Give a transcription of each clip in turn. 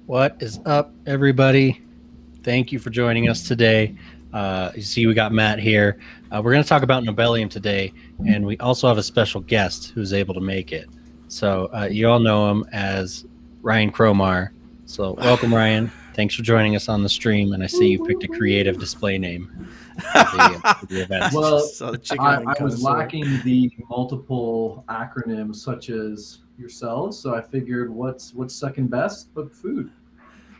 What is up, everybody? Thank you for joining us today. You see, we got Matt here. We're going to talk about Nobelium today, and we also have a special guest who's able to make it. So, you all know him as Ryan Cromar. So, welcome, Ryan. Thanks for joining us on the stream. And I see you picked a creative display name for the event. Well, So the chicken I, wing I was connoisseur. lacking the multiple acronyms such as yourselves, so I figured what's second best but food.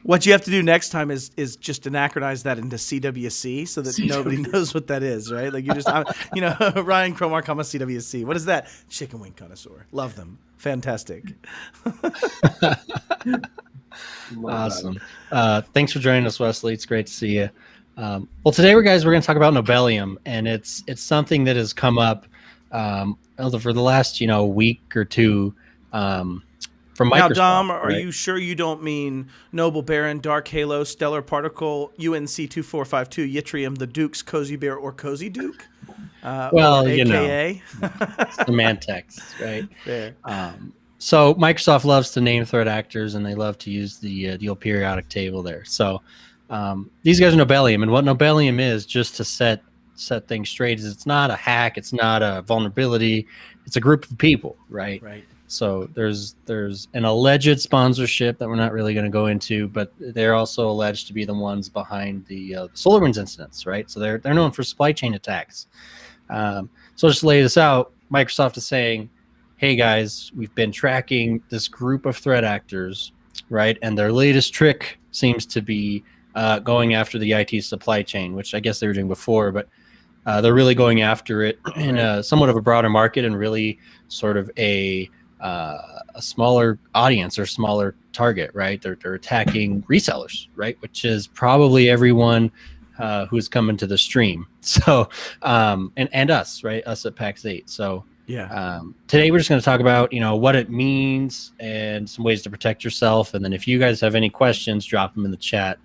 What you have to do next time is just anachronize that into CWC so that nobody knows what that is, right? Like Ryan Cromar, CWC. What is that? Chicken wing connoisseur. Love them. Fantastic. Awesome. Thanks for joining us, Wesley. It's great to see you. Well, today we're going to talk about Nobelium, and it's something that has come up for the last week or two from Microsoft. Now, Dom, are right? you sure you don't mean Noble Baron, Dark Halo, Stellar Particle, UNC 2452, Yttrium, the Duke's Cozy Bear, or Cozy Duke? Well, AKA? semantics, right? Fair. So Microsoft loves to name threat actors, and they love to use the old periodic table there. So these guys are Nobelium, and what Nobelium is, just to set things straight, is it's not a hack, it's not a vulnerability, it's a group of people, right? Right. So there's an alleged sponsorship that we're not really going to go into, but they're also alleged to be the ones behind the SolarWinds incidents, right? So they're known for supply chain attacks. So just to lay this out, Microsoft is saying, hey guys, we've been tracking this group of threat actors, right? And their latest trick seems to be going after the IT supply chain, which I guess they were doing before, but they're really going after it in a somewhat of a broader market and really sort of a smaller audience or smaller target, right? They're attacking resellers, right? Which is probably everyone who's coming to the stream. So, and us, right? Us at PAX 8. So, yeah. Today we're just going to talk about, what it means and some ways to protect yourself. And then if you guys have any questions, drop them in the chat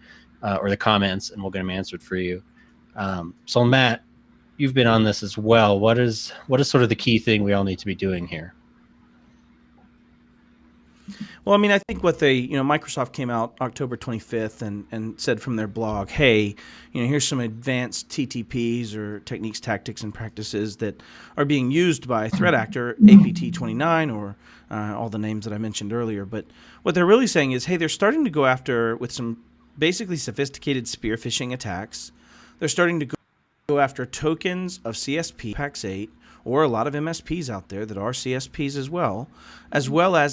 or the comments, and we'll get them answered for you. So Matt, you've been on this as well. What is sort of the key thing we all need to be doing here? Well, I mean, I think what Microsoft came out October 25th and said from their blog, hey, here's some advanced TTPs or techniques, tactics, and practices that are being used by threat actor APT29 or all the names that I mentioned earlier. But what they're really saying is, hey, they're starting to go after with some basically sophisticated spear phishing attacks. They're starting to go after tokens of CSP, PAX 8, or a lot of MSPs out there that are CSPs as well as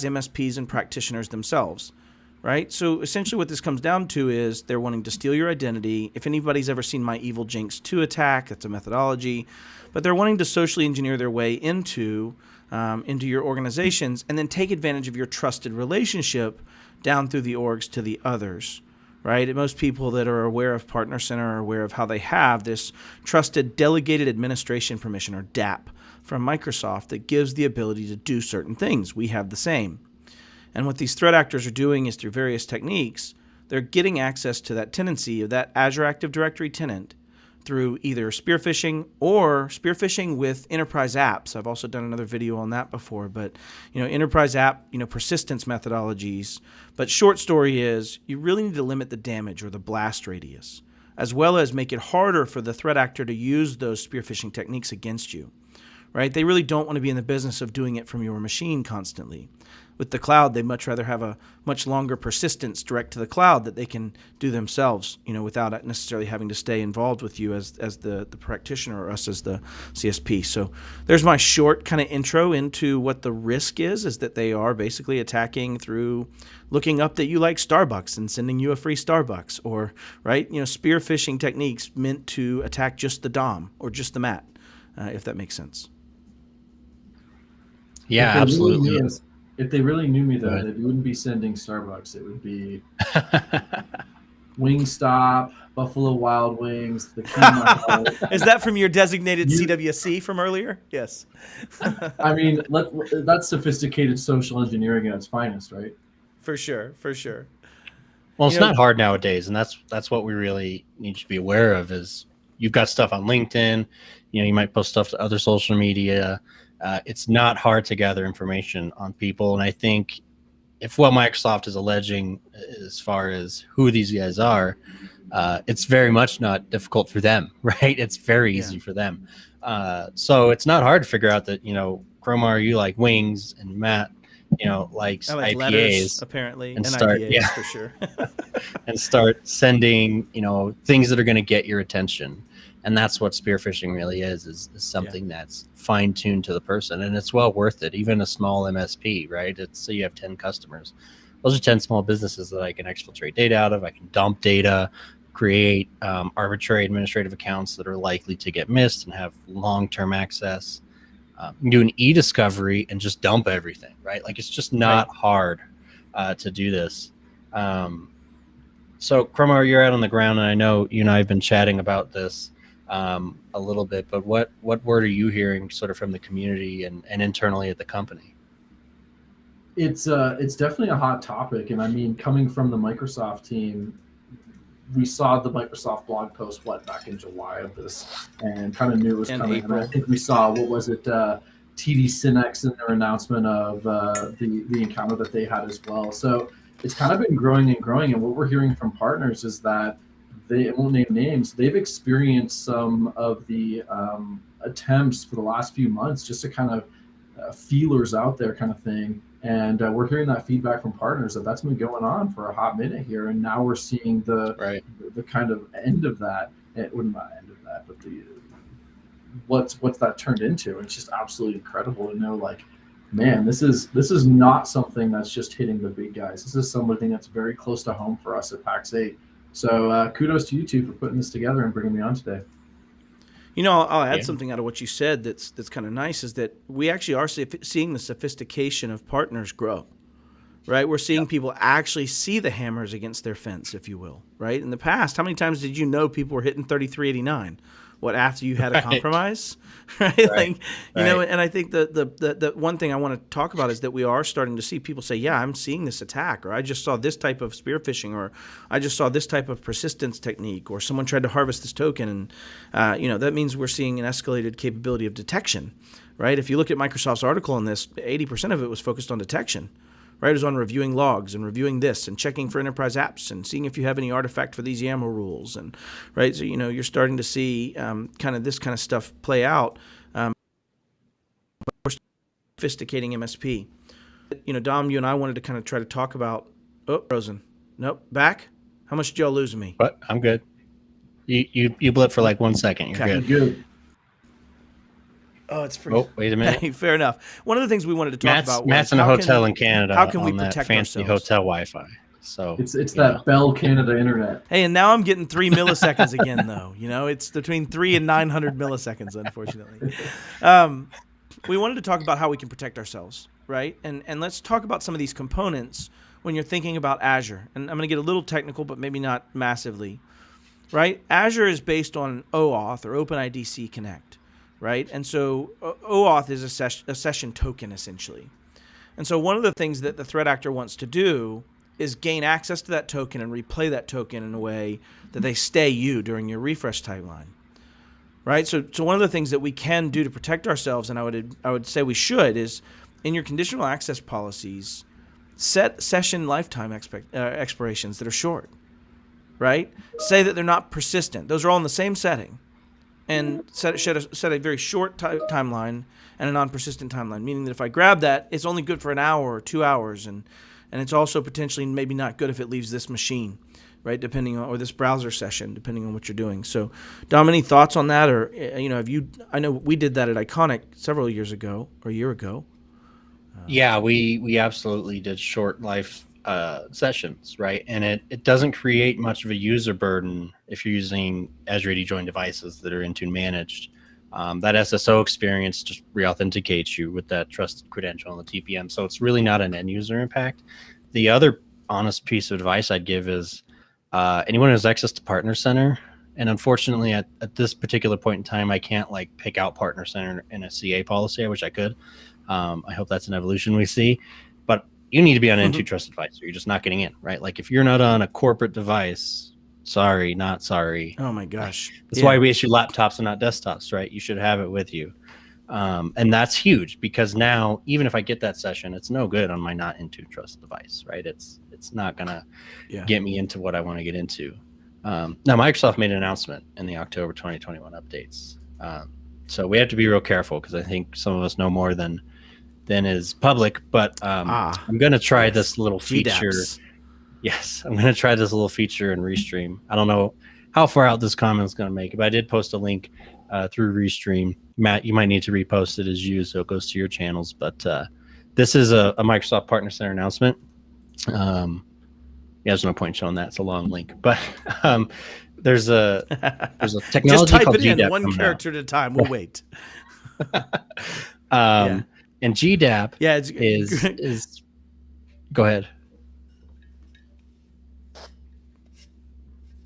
MSPs and practitioners themselves, right? So essentially what this comes down to is they're wanting to steal your identity. If anybody's ever seen my Evil Jinx 2 attack, that's a methodology, but they're wanting to socially engineer their way into your organizations and then take advantage of your trusted relationship down through the orgs to the others. Right? Most people that are aware of Partner Center are aware of how they have this trusted delegated administration permission, or DAP, from Microsoft that gives the ability to do certain things. We have the same. And what these threat actors are doing is through various techniques, they're getting access to that tenancy of that Azure Active Directory tenant through either spear phishing or spear phishing with enterprise apps. I've also done another video on that before, but enterprise app, persistence methodologies. But short story is you really need to limit the damage or the blast radius, as well as make it harder for the threat actor to use those spear phishing techniques against you. Right? They really don't want to be in the business of doing it from your machine constantly. With the cloud, they much rather have a much longer persistence direct to the cloud that they can do themselves, without necessarily having to stay involved with you as the practitioner or us as the CSP. So there's my short kind of intro into what the risk is that they are basically attacking through looking up that you like Starbucks and sending you a free Starbucks, or, right, spear phishing techniques meant to attack just the DOM or just the MAT, if that makes sense. Yeah, absolutely. If they really knew me, though, they wouldn't be sending Starbucks. It would be Wingstop, Buffalo Wild Wings, the Key. Is that from your designated CWC from earlier? Yes. I mean, that's sophisticated social engineering at its finest, right? For sure. Well, it's not hard nowadays, and that's what we really need to be aware of. Is you've got stuff on LinkedIn, you might post stuff to other social media. It's not hard to gather information on people, and I think if what Microsoft is alleging as far as who these guys are, it's very much not difficult for them, right? It's very easy for them. So it's not hard to figure out that, Cromar, you like wings, and Matt, likes I like IPAs, letters, apparently, and start, IPAs for sure. and start sending, things that are going to get your attention. And that's what spearphishing really is something that's fine tuned to the person, and it's well worth it. Even a small MSP, right? It's so you have 10 customers. Those are 10 small businesses that I can exfiltrate data out of. I can dump data, create arbitrary administrative accounts that are likely to get missed and have long-term access. You can do an e-discovery and just dump everything, right? Like, it's just not hard to do this. So, Cromar, you're out on the ground, and I know you and I have been chatting about this a little bit, but what word are you hearing sort of from the community and internally at the company? It's definitely a hot topic, and I mean, coming from the Microsoft team, we saw the Microsoft blog post back in July of this, and kind of knew it was coming. And I think we saw, what was it, TD SYNNEX in their announcement of the encounter that they had as well. So it's kind of been growing and growing, and what we're hearing from partners is that they won't name names. They've experienced some of the attempts for the last few months, just to kind of feelers out there kind of thing. And we're hearing that feedback from partners that's been going on for a hot minute here, and now we're seeing the kind of end of that. It wouldn't not end of that, but the what's that turned into. And it's just absolutely incredible to know, like, man, this is not something that's just hitting the big guys. This is something that's very close to home for us at PAX 8. So kudos to you two for putting this together and bringing me on today. I'll add something out of what you said that's kind of nice, is that we actually are seeing the sophistication of partners grow, right? We're seeing people actually see the hammers against their fence, if you will, right? In the past, how many times did you know people were hitting 3389? What, after you had a compromise, right? And I think the one thing I want to talk about is that we are starting to see people say, yeah, I'm seeing this attack, or I just saw this type of spear phishing, or I just saw this type of persistence technique, or someone tried to harvest this token. And, that means we're seeing an escalated capability of detection, right? If you look at Microsoft's article on this, 80% of it was focused on detection. Right, it was on reviewing logs and reviewing this and checking for enterprise apps and seeing if you have any artifact for these YAML rules. And right, so you're starting to see kind of this kind of stuff play out. We're sophisticating MSP. Dom, you and I wanted to kind of try to talk about. Oh, frozen. Nope, back. How much did y'all lose me? But I'm good. You blip for like 1 second. You're good. Oh, it's free. Oh, wait a minute. Hey, fair enough. One of the things we wanted to talk about was Matt's in a hotel in Canada. How can we on protect that fancy ourselves? hotel Wi-Fi? So it's that Bell Canada internet. Hey, and now I'm getting 3 milliseconds again, though. It's between 3 and 900 milliseconds, unfortunately. We wanted to talk about how we can protect ourselves, right? And let's talk about some of these components when you're thinking about Azure. And I'm going to get a little technical, but maybe not massively, right? Azure is based on OAuth, or OpenIDC Connect. Right, and so OAuth is a session token, essentially. And so one of the things that the threat actor wants to do is gain access to that token and replay that token in a way that they stay you during your refresh timeline. Right, so one of the things that we can do to protect ourselves, and I would say we should, is in your conditional access policies, set session lifetime expirations that are short. Right, say that they're not persistent. Those are all in the same setting. And set a very short timeline and a non-persistent timeline, meaning that if I grab that, it's only good for an hour or 2 hours, and it's also potentially maybe not good if it leaves this machine, right? Or this browser session, depending on what you're doing. So, Dom, any thoughts on that, or have you? I know we did that at Iconic several years ago, or a year ago. Yeah, we absolutely did short life sessions, right? And it doesn't create much of a user burden if you're using Azure AD joined devices that are Intune managed. That SSO experience just re-authenticates you with that trusted credential on the TPM. So it's really not an end user impact. The other honest piece of advice I'd give is anyone who has access to Partner Center, and unfortunately at this particular point in time, I can't pick out Partner Center in a CA policy. I wish I could. I hope that's an evolution we see. But you need to be on an Intune trusted device, or you're just not getting in, right? Like, if you're not on a corporate device, sorry, not sorry. Oh my gosh. That's why we issue laptops and not desktops, right? You should have it with you. And that's huge because now, even if I get that session, it's no good on my not into trust device, right? It's not going to get me into what I want to get into. Now, Microsoft made an announcement in the October 2021 updates. So we have to be real careful because I think some of us know more than is public. But I'm going to try this little feature. GDAPs. Yes, I'm going to try this little feature in Restream. I don't know how far out this comment is going to make it, but I did post a link through Restream. Matt, you might need to repost it as you, so it goes to your channels. But this is a Microsoft Partner Center announcement. Yeah, there's no point showing that. It's a long link. But there's a technology Just type called it in GDAP one character at a time. We'll wait. And GDAP it's is go ahead.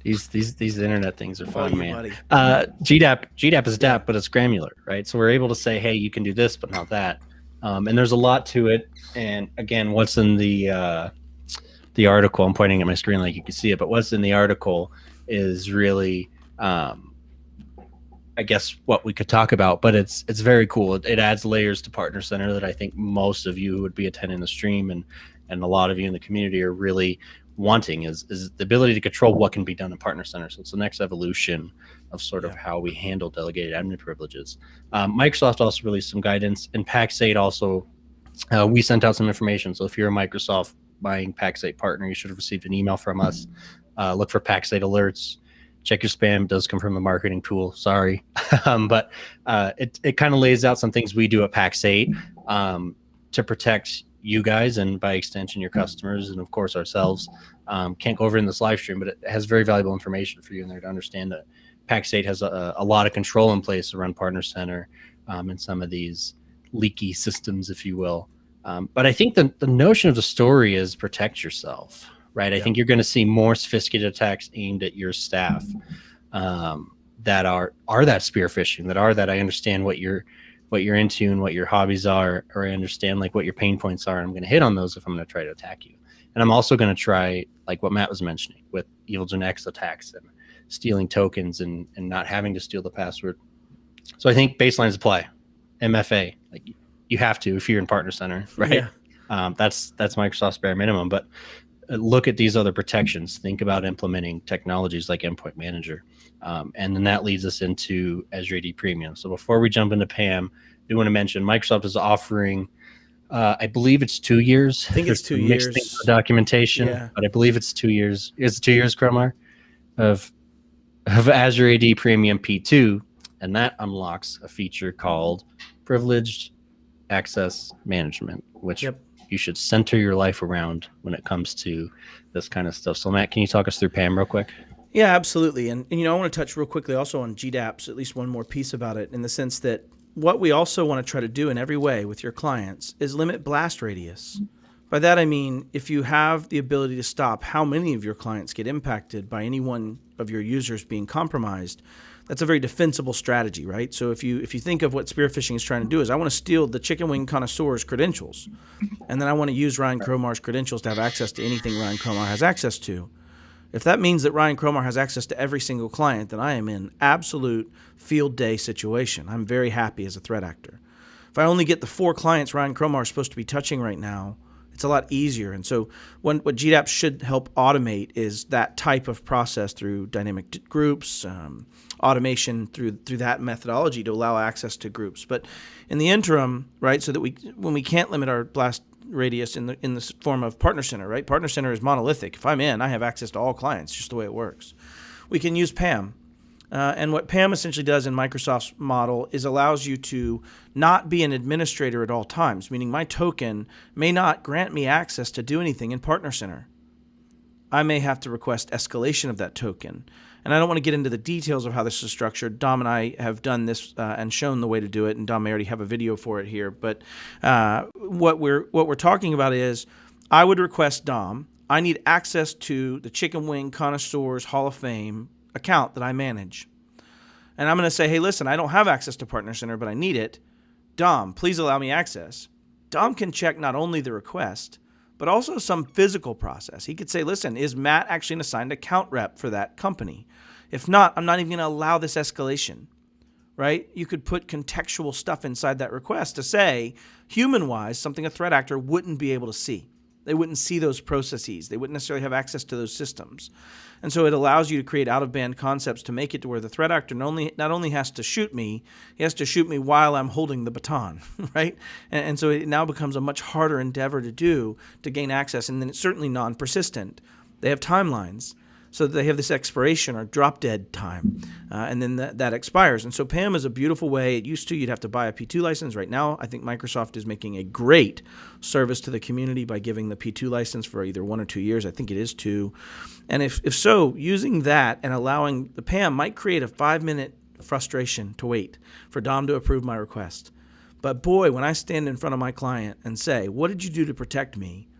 These internet things are fun, man. GDAP is DAP, but it's granular, right? So we're able to say, hey, you can do this, but not that. And there's a lot to it. And again, what's in the article? I'm pointing at my screen like you can see it, but what's in the article is really, I guess, what we could talk about. But it's very cool. It adds layers to Partner Center that I think most of you who would be attending the stream and a lot of you in the community are really wanting is the ability to control what can be done in Partner Center. So it's the next evolution of sort of how we handle delegated admin privileges. Microsoft also released some guidance, and PAX 8 also, we sent out some information. So if you're a Microsoft buying PAX 8 partner, you should have received an email from us. Look for PAX 8 alerts. Check your spam. It does come from the marketing tool. Sorry. But it kind of lays out some things we do at PAX 8 to protect you guys and by extension your customers and of course ourselves. Can't go over in this live stream, but it has very valuable information for you in there to understand that PAX 8 has a lot of control in place around Partner Center and some of these leaky systems, if you will. But I think the notion of the story is protect yourself, right? I think you're going to see more sophisticated attacks aimed at your staff that are that spear phishing, that I understand what you're into and what your hobbies are, or I understand like what your pain points are. I'm going to hit on those if I'm going to try to attack you. And I'm also going to try, like what Matt was mentioning, with Evil Gen X attacks and stealing tokens and not having to steal the password. So I think baselines apply. MFA, like you have to if you're in Partner Center, right? Yeah. That's Microsoft's bare minimum. But look at these other protections. Think about implementing technologies like Endpoint Manager. And then that leads us into Azure AD Premium. So before we jump into PAM, I do want to mention Microsoft is offering, I believe it's 2 years. I think it's 2 years. Documentation, but I believe it's 2 years. Is it 2 years, Cromar, of Azure AD Premium P2, and that unlocks a feature called Privileged Access Management, which you should center your life around when it comes to this kind of stuff. So, Matt, can you talk us through PAM real quick? Yeah, absolutely. And I want to touch real quickly also on GDAPs, at least one more piece about it, in the sense that what we also want to try to do in every way with your clients is limit blast radius. By that I mean, if you have the ability to stop how many of your clients get impacted by any one of your users being compromised, that's a very defensible strategy, right? So if you think of what spear phishing is trying to do is I want to steal the chicken wing connoisseur's credentials, and then I want to use Ryan Cromar's credentials to have access to anything Ryan Cromar has access to. If that means that Ryan Cromar has access to every single client, then I am in absolute field day situation. I'm very happy as a threat actor. If I only get the 4 clients Ryan Cromar is supposed to be touching right now, it's a lot easier. And so what GDAP should help automate is that type of process through dynamic groups, automation through that methodology to allow access to groups. But in the interim, right, so that when we can't limit our blast radius in the form of Partner Center, right? Partner Center is monolithic. If I'm in, I have access to all clients, just the way it works. We can use PAM. And what PAM essentially does in Microsoft's model is allows you to not be an administrator at all times, meaning my token may not grant me access to do anything in Partner Center. I may have to request escalation of that token. And I don't want to get into the details of how this is structured. Dom and I have done this and shown the way to do it, and Dom may already have a video for it here. But what we're talking about is I would request Dom, I need access to the Chicken Wing Connoisseurs Hall of Fame account that I manage. And I'm going to say, hey, listen, I don't have access to Partner Center, but I need it. Dom, please allow me access. Dom can check not only the request, but also some physical process. He could say, listen, is Matt actually an assigned account rep for that company? If not, I'm not even going to allow this escalation. right? You could put contextual stuff inside that request to say, human-wise, something a threat actor wouldn't be able to see. They wouldn't see those processes. They wouldn't necessarily have access to those systems. And so it allows you to create out-of-band concepts to make it to where the threat actor not only has to shoot me, he has to shoot me while I'm holding the baton, right? And so it now becomes a much harder endeavor to do to gain access. And then it's certainly non-persistent. They have timelines. So they have this expiration or drop dead time, and then that expires. And so PAM is a beautiful way. It used to, you'd have to buy a P2 license. Right now, I think Microsoft is making a great service to the community by giving the P2 license for either 1 or 2 years. I think it is 2. And if so, using that and allowing the PAM might create a 5-minute frustration to wait for Dom to approve my request. But boy, when I stand in front of my client and say, what did you do to protect me?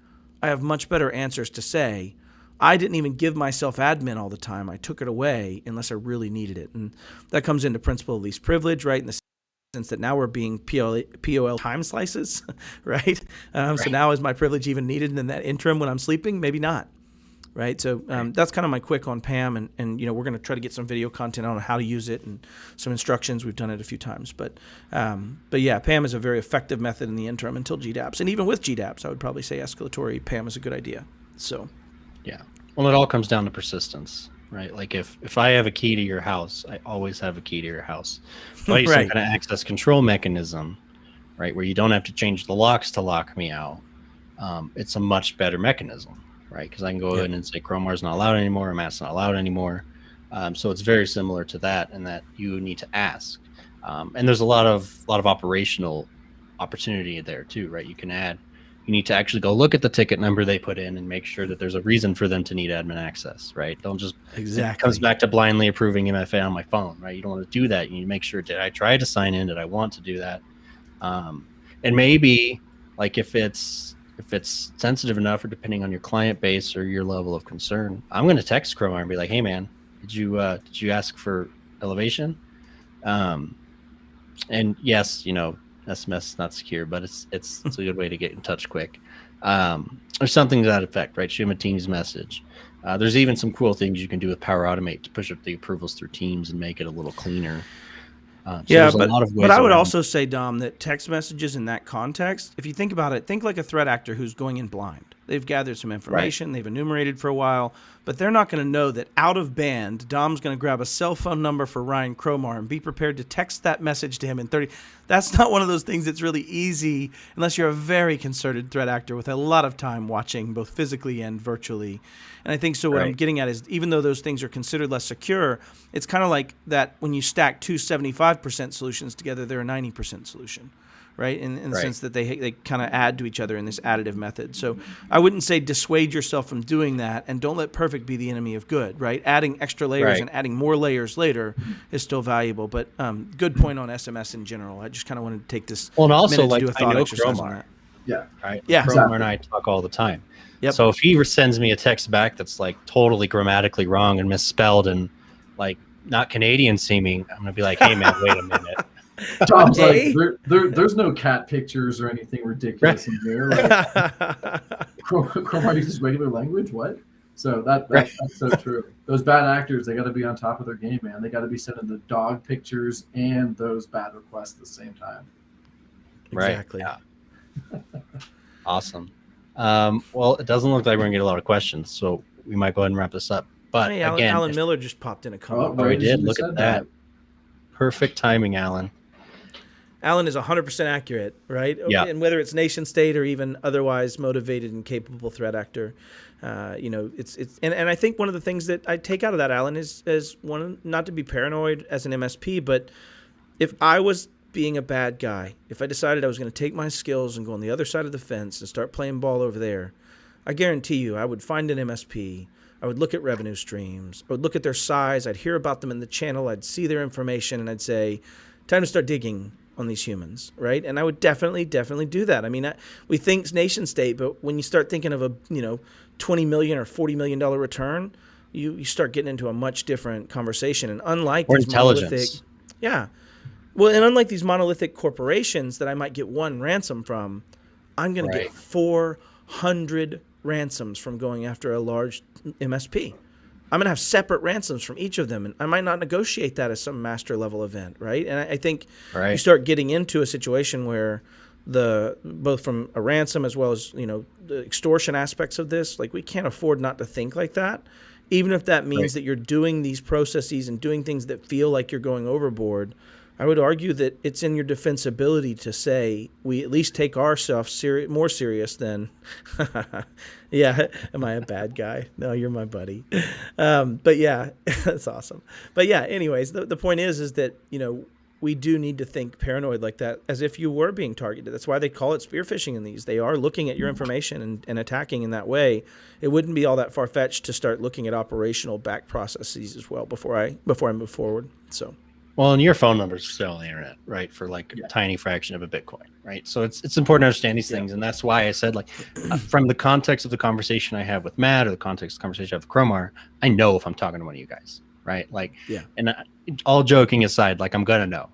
I have much better answers to say, I didn't even give myself admin all the time. I took it away unless I really needed it. And that comes into principle of least privilege, right? In the sense that now we're being POL time slices, right? So now is my privilege even needed in that interim when I'm sleeping? Maybe not, right? So that's kind of my quick on PAM. And you know, we're going to try to get some video content on how to use it and some instructions. We've done it a few times. But yeah, PAM is a very effective method in the interim until GDAPs. And even with GDAPs, I would probably say escalatory PAM is a good idea. So... yeah. Well, it all comes down to persistence, right? Like if I have a key to your house, I always have a key to your house. If I use some kind of access control mechanism, right, where you don't have to change the locks to lock me out, it's a much better mechanism, right? Because I can go in and say Chromar's not allowed anymore, or Matt's not allowed anymore. So it's very similar to that, in that you need to ask. And there's a lot of operational opportunity there too, right? You need to actually go look at the ticket number they put in and make sure that there's a reason for them to need admin access, right? Don't just, it comes back to blindly approving MFA on my phone, right? You don't want to do that. You need to make sure, did I try to sign in? Did I want to do that? And maybe like if it's sensitive enough, or depending on your client base or your level of concern, I'm going to text Chromar and be like, hey man, did you ask for elevation? And yes, you know, SMS is not secure, but it's a good way to get in touch quick. Or something to that effect, right? Shoot them a Teams message. There's even some cool things you can do with Power Automate to push up the approvals through Teams and make it a little cleaner. So but I would also say, Dom, that text messages in that context, if you think about it, think like a threat actor who's going in blind. They've gathered some information, they've enumerated for a while, but they're not going to know that out of band, Dom's going to grab a cell phone number for Ryan Cromar and be prepared to text that message to him in 30. That's not one of those things that's really easy unless you're a very concerted threat actor with a lot of time watching both physically and virtually. And I think so what I'm getting at is, even though those things are considered less secure, it's kind of like that when you stack two 75% solutions together, they're a 90% solution. Right, in the sense that they kind of add to each other in this additive method. So I wouldn't say dissuade yourself from doing that, and don't let perfect be the enemy of good. Right, adding extra layers and adding more layers later is still valuable. But good point on SMS in general. I just kind of wanted to take this minute to do a thought exercise on that. Yeah, right. Yeah, Cromar and I talk all the time. Yep. So if he sends me a text back that's like totally grammatically wrong and misspelled and like not Canadian seeming, I'm gonna be like, hey man, wait a minute. Tom's like, there's no cat pictures or anything ridiculous in here. Like, Chromar uses regular language. What? So that's so true. Those bad actors, they got to be on top of their game, man. They got to be sending the dog pictures and those bad requests at the same time. Exactly. Right. Yeah. Awesome. Well, it doesn't look like we're gonna get a lot of questions, so we might go ahead and wrap this up. But hey, again, Alan Miller just popped in a comment. Oh, he did. Look at that. Perfect timing, Alan. Alan is 100% accurate, right? Yeah. And whether it's nation state or even otherwise motivated and capable threat actor, you know, and I think one of the things that I take out of that, Alan, is one, not to be paranoid as an MSP, but if I was being a bad guy, if I decided I was going to take my skills and go on the other side of the fence and start playing ball over there, I guarantee you I would find an MSP. I would look at revenue streams. I would look at their size. I'd hear about them in the channel. I'd see their information, and I'd say, time to start digging on these humans, right? And I would definitely do that. I mean, we think nation state, but when you start thinking of a, you know, $20 million or $40 million return, you start getting into a much different conversation. And unlike or these intelligence, unlike these monolithic corporations that I might get one ransom from, I'm going to get 400 ransoms from going after a large MSP. I'm going to have separate ransoms from each of them, and I might not negotiate that as some master level event, right? And I think you start getting into a situation where both from a ransom as well as, the extortion aspects of this, like we can't afford not to think like that, even if that means that you're doing these processes and doing things that feel like you're going overboard. I would argue that it's in your defensibility to say we at least take ourselves more serious than, yeah, am I a bad guy? No, you're my buddy. But yeah, that's awesome. But yeah, anyways, the point is that, we do need to think paranoid like that, as if you were being targeted. That's why they call it spear phishing in these. They are looking at your information and attacking in that way. It wouldn't be all that far-fetched to start looking at operational back processes as well before I move forward. So. Well, and your phone number is still on the internet, right? For like a tiny fraction of a Bitcoin, right? So it's important to understand these things. And that's why I said, like, from the context of the conversation I have with Matt or the context of the conversation I have with Cromar, I know if I'm talking to one of you guys, right? Like, and all joking aside, like, I'm going to know.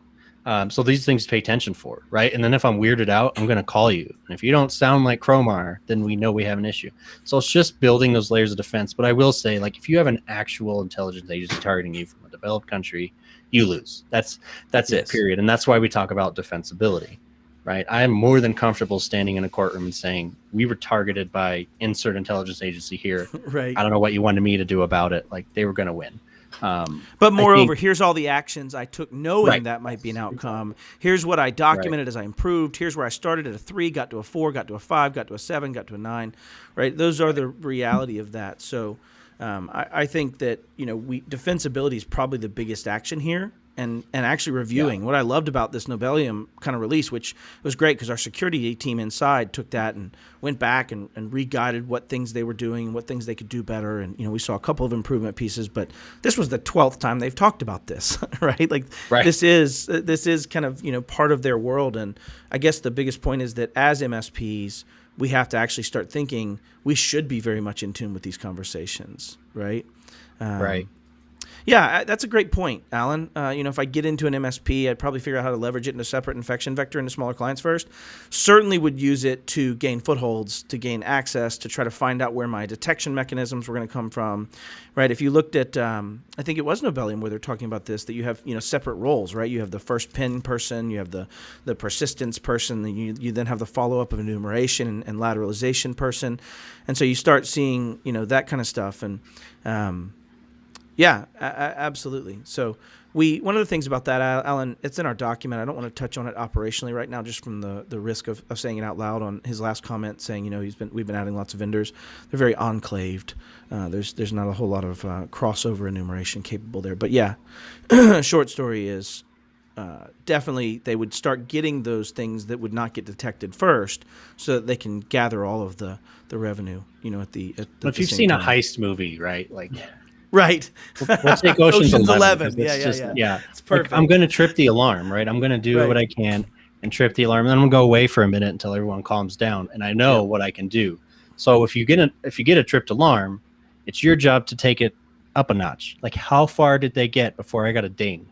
So these things to pay attention for, right? And then if I'm weirded out, I'm going to call you. And if you don't sound like Cromar, then we know we have an issue. So it's just building those layers of defense. But I will say, like, if you have an actual intelligence agency targeting you from a developed country, you lose. That's it, period. And that's why we talk about defensibility, right? I am more than comfortable standing in a courtroom and saying, we were targeted by insert intelligence agency here. Right. I don't know what you wanted me to do about it. Like, they were going to win. But moreover, here's all the actions I took knowing that might be an outcome. Here's what I documented as I improved. Here's where I started at a 3, got to a 4, got to a 5, got to a 7, got to a 9, right? Those are the reality of that. So I think that, defensibility is probably the biggest action here. And actually reviewing what I loved about this Nobelium kind of release, which was great because our security team inside took that and went back and re-guided what things they were doing, what things they could do better. And, we saw a couple of improvement pieces, but this was the 12th time they've talked about this, right? Like this is kind of, part of their world. And I guess the biggest point is that as MSPs, we have to actually start thinking we should be very much in tune with these conversations, right? Yeah, that's a great point, Alan. If I get into an MSP, I'd probably figure out how to leverage it in a separate infection vector into smaller clients first. Certainly would use it to gain footholds, to gain access, to try to find out where my detection mechanisms were going to come from, right? If you looked at, I think it was Nobelium where they're talking about this, that you have, separate roles, right? You have the first pin person, you have the persistence person, and you then have the follow-up of enumeration and lateralization person. And so you start seeing, that kind of stuff. And, yeah, absolutely. So one of the things about that, Alan, it's in our document. I don't want to touch on it operationally right now, just from the risk of saying it out loud on his last comment, saying, we've been adding lots of vendors. They're very enclaved. There's not a whole lot of crossover enumeration capable there. But yeah, short story is definitely they would start getting those things that would not get detected first, so that they can gather all of the revenue. At the if you've seen a heist movie, right? Like. Right. We'll take Ocean's 11. Yeah. It's perfect. Like, I'm going to trip the alarm, right? I'm going to do what I can and trip the alarm. And then I'm going to go away for a minute until everyone calms down. And I know what I can do. So if you get a tripped alarm, it's your job to take it up a notch. Like, how far did they get before I got a ding?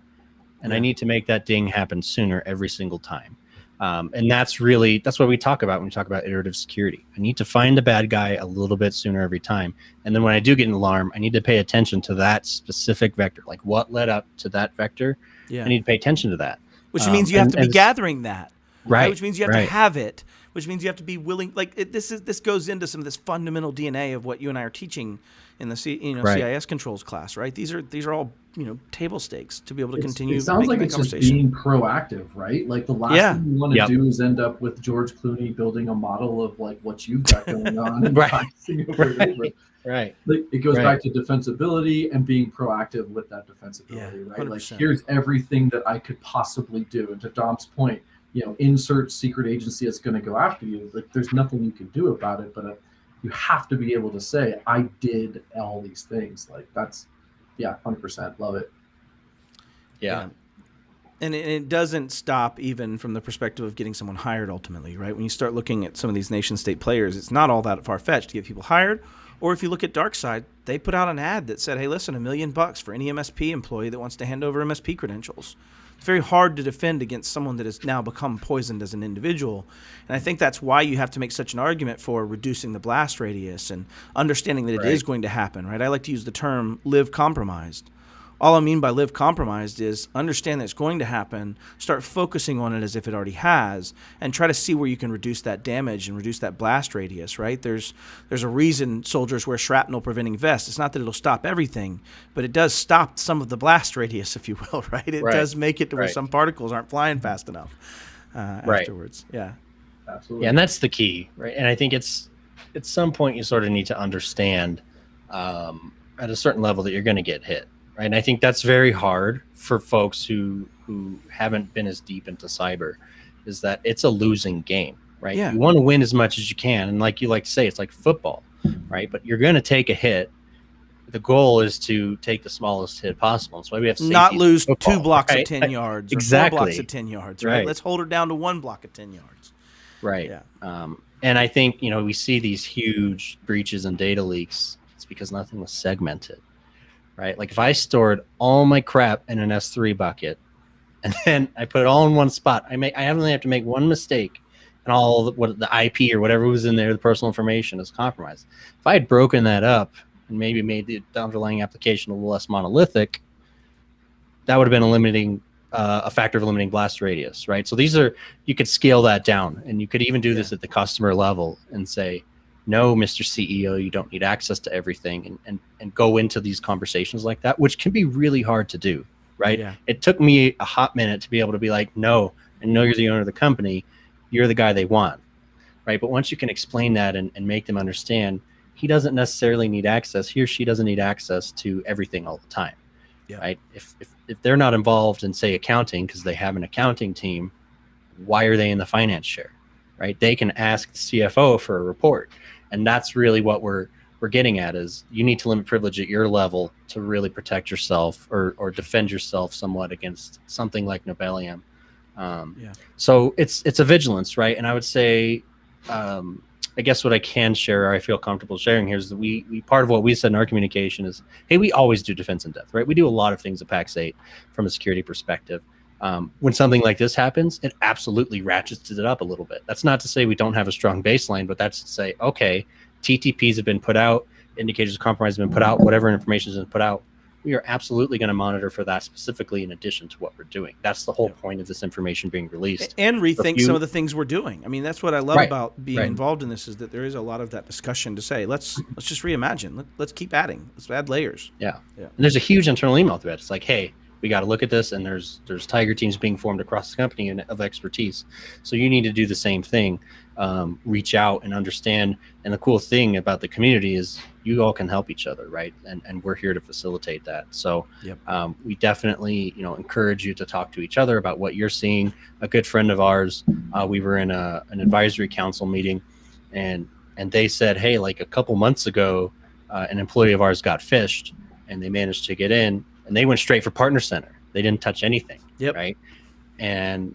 And I need to make that ding happen sooner every single time. And that's what we talk about when we talk about iterative security. I need to find the bad guy a little bit sooner every time. And then when I do get an alarm, I need to pay attention to that specific vector. Like, what led up to that vector? Yeah. I need to pay attention to that. Which means you have to be gathering that. Right. Which means you have to have it. Which means you have to be willing. Like, this goes into some of this fundamental DNA of what you and I are teaching in the CIS controls class, right? These are all table stakes to be able to continue. It sounds like it's just being proactive, right? Like the last thing you want to do is end up with George Clooney building a model of like what you've got going on, and Right. Like, it goes back to defensibility and being proactive with that defensibility, right? 100%. Like, here's everything that I could possibly do. And to Dom's point, insert secret agency that's going to go after you. Like, there's nothing you can do about it, but you have to be able to say, I did all these things. Like, that's, 100%. Love it. Yeah. And it doesn't stop even from the perspective of getting someone hired ultimately, right? When you start looking at some of these nation state players, it's not all that far-fetched to get people hired. Or if you look at DarkSide, they put out an ad that said, hey, listen, $1 million for any MSP employee that wants to hand over MSP credentials. It's very hard to defend against someone that has now become poisoned as an individual. And I think that's why you have to make such an argument for reducing the blast radius and understanding that it is going to happen, right? I like to use the term live compromised. All I mean by live compromised is understand that it's going to happen, start focusing on it as if it already has, and try to see where you can reduce that damage and reduce that blast radius, right? There's a reason soldiers wear shrapnel preventing vests. It's not that it'll stop everything, but it does stop some of the blast radius, if you will, right? It does make it to where some particles aren't flying fast enough afterwards. Yeah. Absolutely. Yeah, and that's the key, right? And I think it's at some point you sort of need to understand at a certain level that you're going to get hit. Right. And I think that's very hard for folks who haven't been as deep into cyber, is that it's a losing game, right? Yeah. You want to win as much as you can. And like you like to say, it's like football, right? But you're going to take a hit. The goal is to take the smallest hit possible. That's why we have safety not lose football, 2 blocks right? of 10 yards or Exactly. 4 blocks of 10 yards, right? Let's hold her down to 1 block of 10 yards. Right. Yeah. And I think, we see these huge breaches and data leaks. It's because nothing was segmented. Right, like if I stored all my crap in an S3 bucket, and then I put it all in one spot, I only have to make one mistake, and all the IP or whatever was in there, the personal information, is compromised. If I had broken that up and maybe made the underlying application a little less monolithic, that would have been a factor of limiting blast radius. Right, so you could scale that down, and you could even do this at the customer level and say, no, Mr. CEO, you don't need access to everything, and go into these conversations like that, which can be really hard to do, right? Yeah. It took me a hot minute to be able to be like, no, I know you're the owner of the company, you're the guy they want, right? But once you can explain that and make them understand, he doesn't necessarily need access, he or she doesn't need access to everything all the time, right? If they're not involved in, say, accounting because they have an accounting team, why are they in the finance share, right? They can ask the CFO for a report. And that's really what we're getting at, is you need to limit privilege at your level to really protect yourself or defend yourself somewhat against something like Nobelium. So it's a vigilance, right? And I would say, I guess what I can share, or I feel comfortable sharing here, is that we part of what we said in our communication is, hey, we always do defense in depth, right? We do a lot of things at PAX 8 from a security perspective. When something like this happens, it absolutely ratchets it up a little bit. That's not to say we don't have a strong baseline, but that's to say, okay, TTPs have been put out, indicators of compromise have been put out, whatever information has been put out. We are absolutely going to monitor for that specifically in addition to what we're doing. That's the whole point of this information being released. And rethink some of the things we're doing. I mean, that's what I love about being involved in this, is that there is a lot of that discussion to say, let's just reimagine. Let's keep adding. Let's add layers. Yeah. And there's a huge internal email thread. It's like, hey, we got to look at this, and there's tiger teams being formed across the company of expertise. So you need to do the same thing, reach out and understand. And the cool thing about the community is you all can help each other, right? And we're here to facilitate that. So we definitely, encourage you to talk to each other about what you're seeing. A good friend of ours, we were in an advisory council meeting, and they said, hey, like a couple months ago, an employee of ours got phished, and they managed to get in. And they went straight for Partner Center. They didn't touch anything, right? And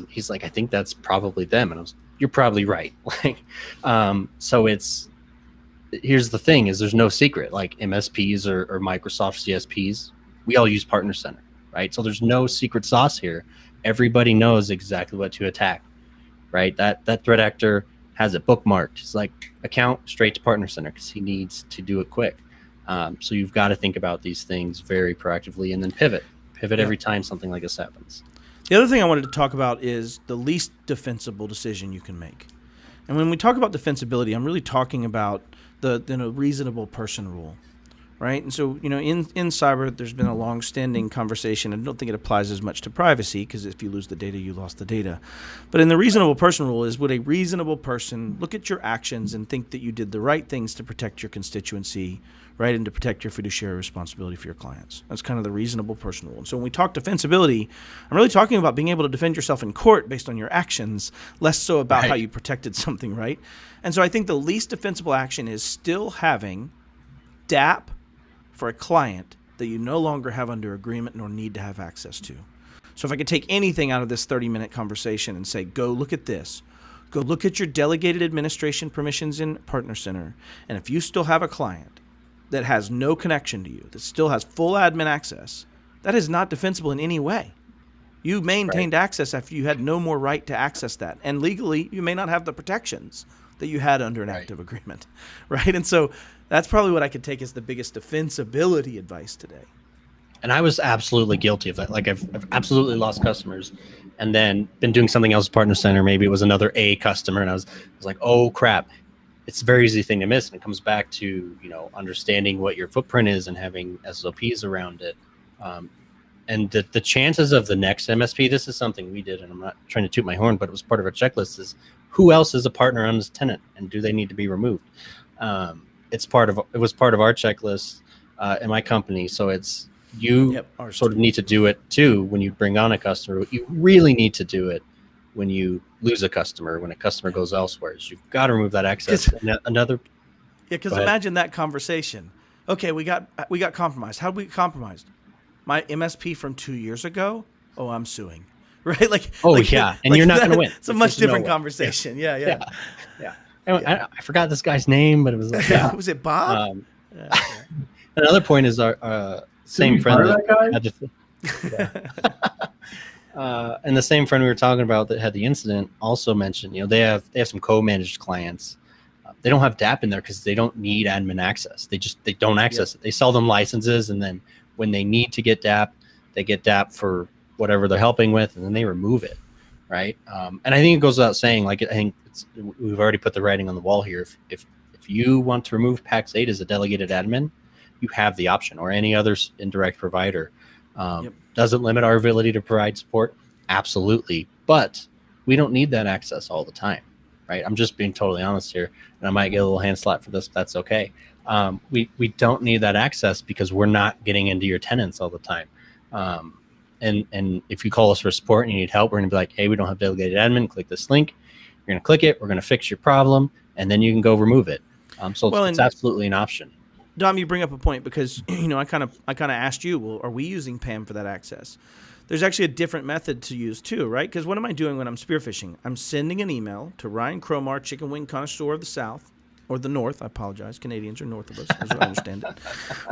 he's like, I think that's probably them. And I was, you're probably right. So here's the thing: is there's no secret. Like MSPs or Microsoft CSPs, we all use Partner Center, right? So there's no secret sauce here. Everybody knows exactly what to attack, right? That threat actor has it bookmarked. It's like account straight to Partner Center because he needs to do it quick. So you've got to think about these things very proactively, and then pivot every time something like this happens. The other thing I wanted to talk about is the least defensible decision you can make. And when we talk about defensibility, I'm really talking about the reasonable person rule, right? And so, in cyber, there's been a long-standing conversation. I don't think it applies as much to privacy, because if you lose the data, you lost the data. But in the reasonable person rule is, would a reasonable person look at your actions and think that you did the right things to protect your constituency, right, and to protect your fiduciary responsibility for your clients? That's kind of the reasonable person rule. And so when we talk defensibility, I'm really talking about being able to defend yourself in court based on your actions, less so about how you protected something, right? And so I think the least defensible action is still having DAP for a client that you no longer have under agreement nor need to have access to. So if I could take anything out of this 30-minute conversation and say, go look at this, go look at your delegated administration permissions in Partner Center, and if you still have a client that has no connection to you, that still has full admin access, that is not defensible in any way. You maintained access after you had no more right to access that. And legally, you may not have the protections that you had under an active agreement, right? And so that's probably what I could take as the biggest defensibility advice today. And I was absolutely guilty of that. Like I've absolutely lost customers, and then been doing something else at Partner Center. Maybe it was another A customer, and I was like, oh crap. It's a very easy thing to miss, and it comes back to understanding what your footprint is and having SOPs around it. And the chances of the next MSP, this is something we did, and I'm not trying to toot my horn, but it was part of our checklist, is who else is a partner on this tenant, and do they need to be removed? It was part of our checklist in my company. So it's you sort of need to do it too when you bring on a customer. You really need to do it when you lose a customer, when a customer goes elsewhere. So you've got to remove that access. Because imagine that conversation. Okay, we got compromised. How did we get compromised? My MSP from 2 years ago. Oh, I'm suing. Right? And you're not going to win. It's a much different conversation. Yeah. I forgot this guy's name, but it was like, was it Bob? Another point is our same friend and the same friend we were talking about that had the incident also mentioned, they have some co-managed clients. They don't have DAP in there because they don't need admin access. They don't access it. They sell them licenses, and then when they need to get DAP, they get DAP for whatever they're helping with, and then they remove it, right? And I think it goes without saying, we've already put the writing on the wall here. If you want to remove PAX 8 as a delegated admin, you have the option, or any other indirect provider. Doesn't limit our ability to provide support, absolutely, but we don't need that access all the time, right? I'm just being totally honest here, and I might get a little hand slap for this, but that's okay. We don't need that access because we're not getting into your tenants all the time. And if you call us for support and you need help, we're going to be like, hey, we don't have delegated admin. Click this link. You're going to click it. We're going to fix your problem, and then you can go remove it. It's absolutely an option. Dom, you bring up a point because I kind of asked you, well, are we using PAM for that access? There's actually a different method to use too, right? Because what am I doing when I'm spearfishing? I'm sending an email to Ryan Cromar, chicken wing connoisseur of the South, or the North. I apologize. Canadians are north of us, as I understand it,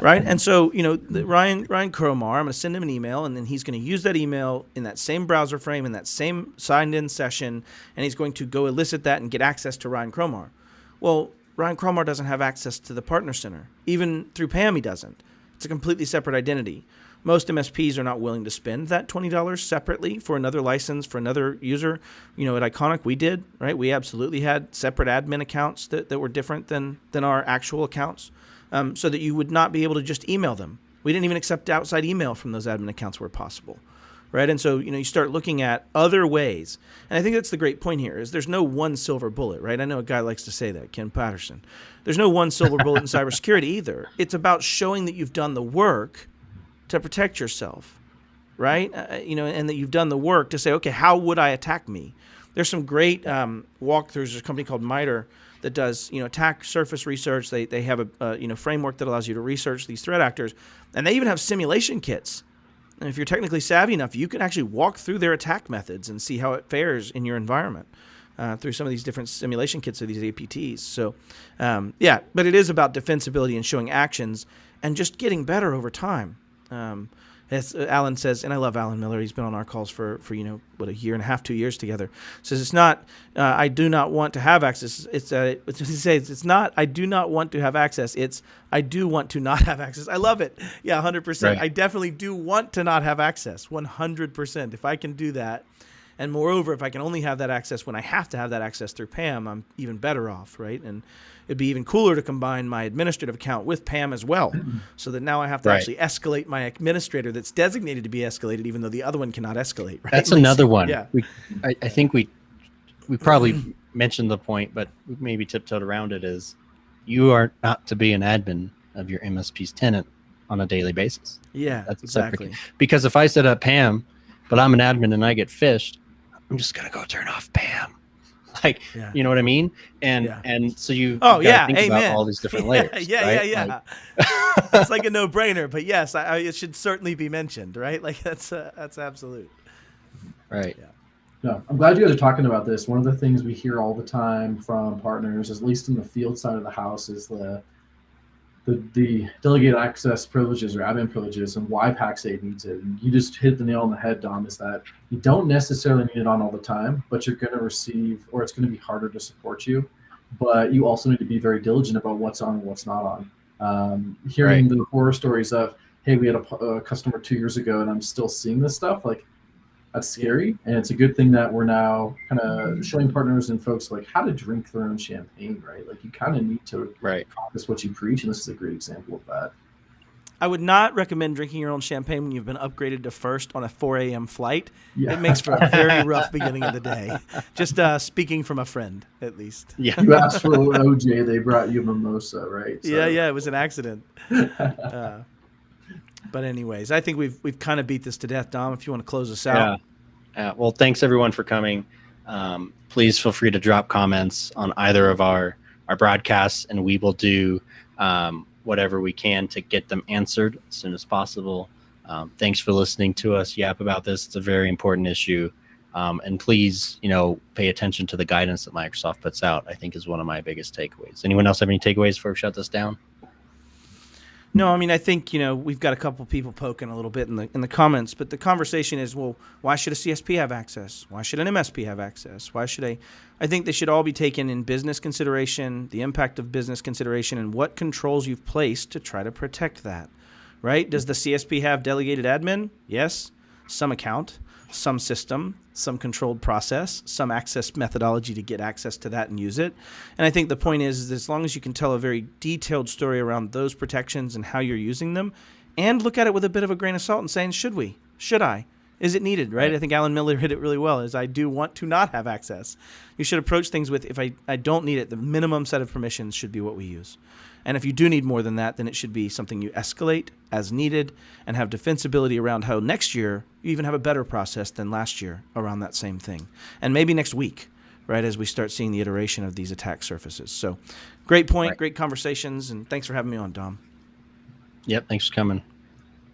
right? And so Ryan Cromar, I'm going to send him an email, and then he's going to use that email in that same browser frame, in that same signed-in session, and he's going to go elicit that and get access to Ryan Cromar. Well, Ryan Cromar doesn't have access to the Partner Center. Even through PAM, he doesn't. It's a completely separate identity. Most MSPs are not willing to spend that $20 separately for another license, for another user. At Iconic, we did, right? We absolutely had separate admin accounts that were different than our actual accounts, so that you would not be able to just email them. We didn't even accept outside email from those admin accounts where possible. Right. And so, you start looking at other ways. And I think that's the great point here is there's no one silver bullet. Right. I know a guy likes to say that, Ken Patterson. There's no one silver bullet in cybersecurity either. It's about showing that you've done the work to protect yourself. Right. And that you've done the work to say, OK, how would I attack me? There's some great walkthroughs. There's a company called MITRE that does, attack surface research. They have a framework that allows you to research these threat actors. And they even have simulation kits. And if you're technically savvy enough, you can actually walk through their attack methods and see how it fares in your environment through some of these different simulation kits of these APTs. So, but it is about defensibility and showing actions and just getting better over time. As Alan says, and I love Alan Miller. He's been on our calls for a year and a half, 2 years together. Says it's not I do not want to have access. It's not I do not want to have access. It's I do want to not have access. I love it. Yeah, 100%. Right. I definitely do want to not have access. 100%. If I can do that, and moreover, if I can only have that access when I have to have that access through PAM, I'm even better off, right? And it'd be even cooler to combine my administrative account with PAM as well, so that now I have to actually escalate my administrator that's designated to be escalated, even though the other one cannot escalate. Right? That's another one. Yeah. I think we probably mentioned the point, but we maybe tiptoed around it, is you are not to be an admin of your MSP's tenant on a daily basis. Yeah, that's exactly. Because if I set up PAM, but I'm an admin and I get phished, I'm just going to go turn off PAM. You know what I mean? And so you think about all these different layers. Yeah. It's like a no-brainer, but yes, it should certainly be mentioned, right? Like that's absolute. Right. Yeah. No, I'm glad you guys are talking about this. One of the things we hear all the time from partners, at least in the field side of the house, is the delegate access privileges or admin privileges and why Pax8 needs it. And you just hit the nail on the head, Dom, is that you don't necessarily need it on all the time, but you're going to receive, or it's going to be harder to support you. But you also need to be very diligent about what's on and what's not on. Hearing the horror stories of, hey, we had a customer 2 years ago and I'm still seeing this stuff, like, that's scary. And it's a good thing that we're now kind of showing partners and folks like how to drink their own champagne, right? Like you kind of need to practice what you preach. And this is a great example of that. I would not recommend drinking your own champagne when you've been upgraded to first on a 4 a.m. flight. Yeah. It makes for a very rough beginning of the day. Just speaking from a friend, at least. Yeah. You asked for OJ, they brought you mimosa, right? So. Yeah, it was an accident. But anyways, I think we've kind of beat this to death. Dom, if you want to close us out. Yeah. Well, thanks everyone for coming. Please feel free to drop comments on either of our broadcasts, and we will do whatever we can to get them answered as soon as possible. Thanks for listening to us yap about this. It's a very important issue. And please, pay attention to the guidance that Microsoft puts out, I think is one of my biggest takeaways. Anyone else have any takeaways before we shut this down? No, I mean, I think, we've got a couple people poking a little bit in the comments, but the conversation is, well, why should a CSP have access? Why should an MSP have access? Why should I think they should all be taken in business consideration, the impact of business consideration, and what controls you've placed to try to protect that, right? Does the CSP have delegated admin? Yes. Some account, some system, some controlled process, some access methodology to get access to that and use it. And I think the point is as long as you can tell a very detailed story around those protections and how you're using them, and look at it with a bit of a grain of salt and saying, should we? Should I? Is it needed, right? I think Alan Miller hit it really well, is I do want to not have access. You should approach things with, if I don't need it, the minimum set of permissions should be what we use. And if you do need more than that, then it should be something you escalate as needed and have defensibility around how next year you even have a better process than last year around that same thing. And maybe next week, right, as we start seeing the iteration of these attack surfaces. So great point, great conversations, and thanks for having me on, Dom. Yep, thanks for coming.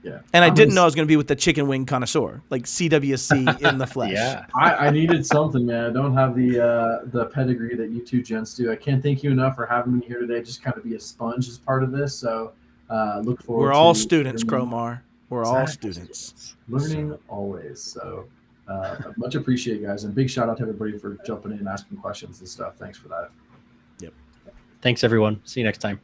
Yeah. And I didn't know I was going to be with the chicken wing connoisseur, like CWC in the flesh. Yeah. I needed something, man. I don't have the pedigree that you two gents do. I can't thank you enough for having me here today. Just kind of be a sponge as part of this. So look forward We're all students, Cromar. We're all students. Learning always. So much appreciated, guys. And big shout out to everybody for jumping in and asking questions and stuff. Thanks for that. Yep. Thanks, everyone. See you next time.